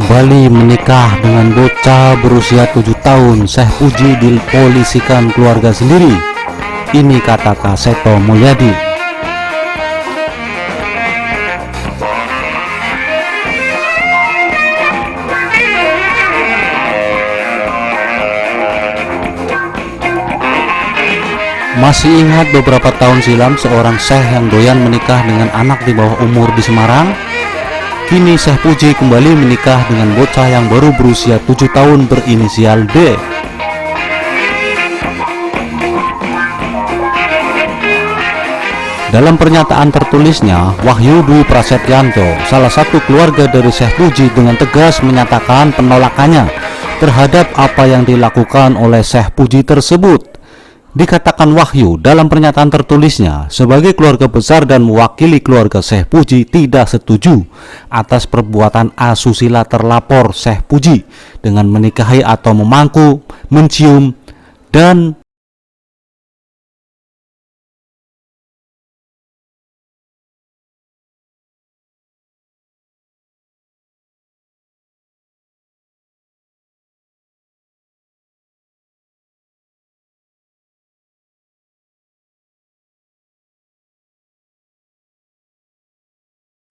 kembali menikah dengan bocah berusia 7 tahun. Syekh Puji dipolisikan keluarga sendiri. Ini kata Kak Seto Mulyadi. Masih ingat beberapa tahun silam seorang syekh yang doyan menikah dengan anak di bawah umur di Semarang? Kini Syekh Puji kembali menikah dengan bocah yang baru berusia 7 tahun berinisial D. Dalam pernyataan tertulisnya, Wahyu Dwi Prasetyanto, salah satu keluarga dari Syekh Puji, dengan tegas menyatakan penolakannya terhadap apa yang dilakukan oleh Syekh Puji tersebut. Dikatakan Wahyu dalam pernyataan tertulisnya, sebagai keluarga besar dan mewakili keluarga Syekh Puji tidak setuju atas perbuatan asusila terlapor Syekh Puji dengan menikahi atau memangku, mencium, dan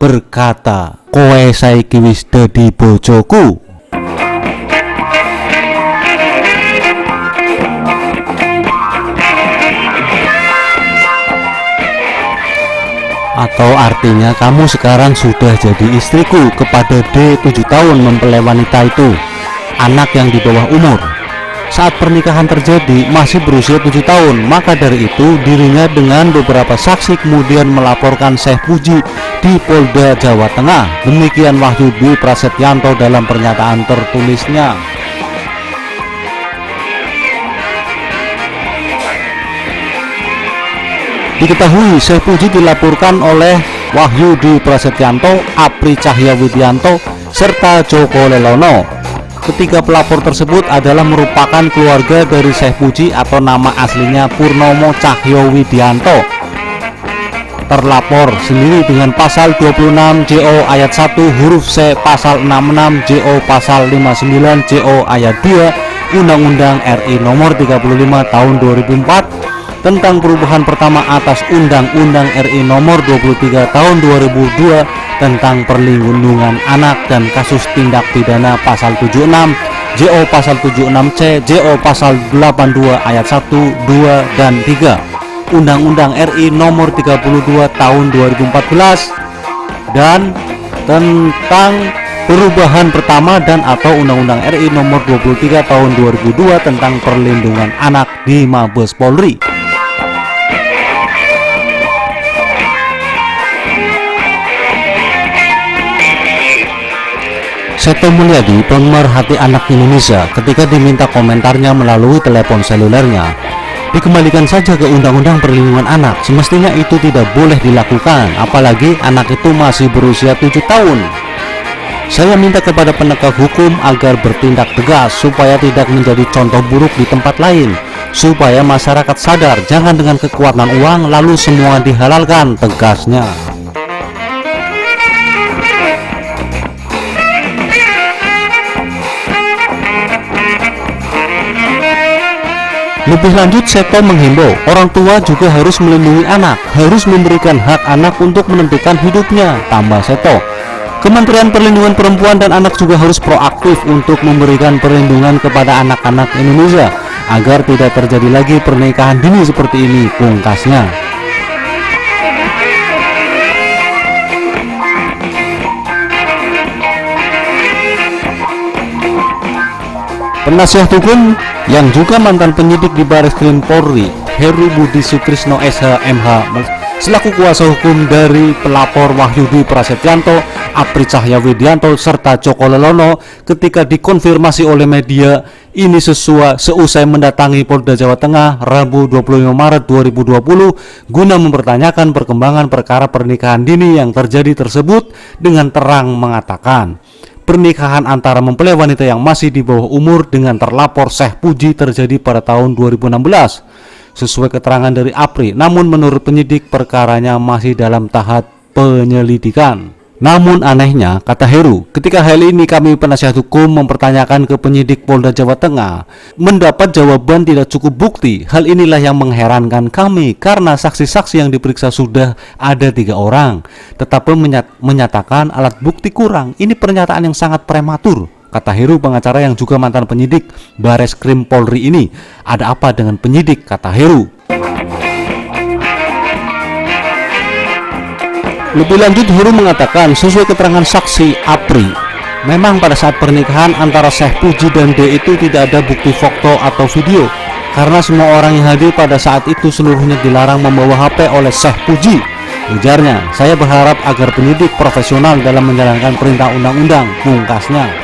berkata, "Kowe saiki wis dadi bojoku." Atau artinya, kamu sekarang sudah jadi istriku. Kepada D 7 tahun mempelai wanita itu, anak yang di bawah umur. Saat pernikahan terjadi masih berusia 7 tahun. Maka dari itu dirinya dengan beberapa saksi kemudian melaporkan Syekh Puji di Polda Jawa Tengah. Demikian Wahyu Dwi Prasetyanto dalam pernyataan tertulisnya. Diketahui Syekh Puji dilaporkan oleh Wahyu Dwi Prasetyanto, Apri Cahya Widianto, serta Joko Lelono. Ketiga pelapor tersebut adalah merupakan keluarga dari Syekh Puji atau nama aslinya Purnomo Cahyo Widianto. Terlapor sendiri dengan pasal 26 JO ayat 1 huruf C, pasal 66 JO, pasal 59 JO ayat 2 Undang-Undang RI nomor 35 tahun 2004 tentang perubahan pertama atas Undang-Undang RI nomor 23 tahun 2002 tentang perlindungan anak dan kasus tindak pidana, pasal 76 JO, pasal 76C JO, pasal 82 ayat 1, 2, dan 3 Undang-Undang RI nomor 32 tahun 2014 dan tentang perubahan pertama dan atau Undang-Undang RI nomor 23 tahun 2002 tentang perlindungan anak di Mabes Polri. Seto Mulyadi, pemerhati anak Indonesia, ketika diminta komentarnya melalui telepon selulernya, dikembalikan saja ke Undang-Undang Perlindungan Anak. Semestinya itu tidak boleh dilakukan, apalagi anak itu masih berusia 7 tahun. Saya minta kepada penegak hukum agar bertindak tegas supaya tidak menjadi contoh buruk di tempat lain, supaya masyarakat sadar jangan dengan kekuatan uang lalu semua dihalalkan, tegasnya. Lebih lanjut, Seto menghimbau orang tua juga harus melindungi anak, harus memberikan hak anak untuk menentukan hidupnya, tambah Seto. Kementerian Perlindungan Perempuan dan Anak juga harus proaktif untuk memberikan perlindungan kepada anak-anak Indonesia agar tidak terjadi lagi pernikahan dini seperti ini, pungkasnya. Penasihat hukum yang juga mantan penyidik di Bareskrim Polri, Heru Budi Sutrisno SH MH, selaku kuasa hukum dari pelapor Wahyu Dwi Prasetyanto, Apri Cahya Widianto, serta Joko Lelono, ketika dikonfirmasi oleh media ini seusai mendatangi Polda Jawa Tengah Rabu 25 Maret 2020 guna mempertanyakan perkembangan perkara pernikahan dini yang terjadi tersebut, dengan terang mengatakan pernikahan antara mempelai wanita yang masih di bawah umur dengan terlapor Syekh Puji terjadi pada tahun 2016 sesuai keterangan dari Apri. Namun menurut penyidik perkaranya masih dalam tahap penyelidikan. Namun anehnya, kata Heru, ketika hal ini kami penasihat hukum mempertanyakan ke penyidik Polda Jawa Tengah, mendapat jawaban tidak cukup bukti. Hal inilah yang mengherankan kami karena saksi-saksi yang diperiksa sudah ada 3 orang, tetapi menyatakan alat bukti kurang. Ini pernyataan yang sangat prematur, kata Heru, pengacara yang juga mantan penyidik Bareskrim Polri ini. Ada apa dengan penyidik, kata Heru. Lebih lanjut, Heru mengatakan sesuai keterangan saksi Apri, memang pada saat pernikahan antara Syekh Puji dan D itu tidak ada bukti foto atau video, karena semua orang yang hadir pada saat itu seluruhnya dilarang membawa HP oleh Syekh Puji. Ujarnya, saya berharap agar penyidik profesional dalam menjalankan perintah undang-undang, pungkasnya.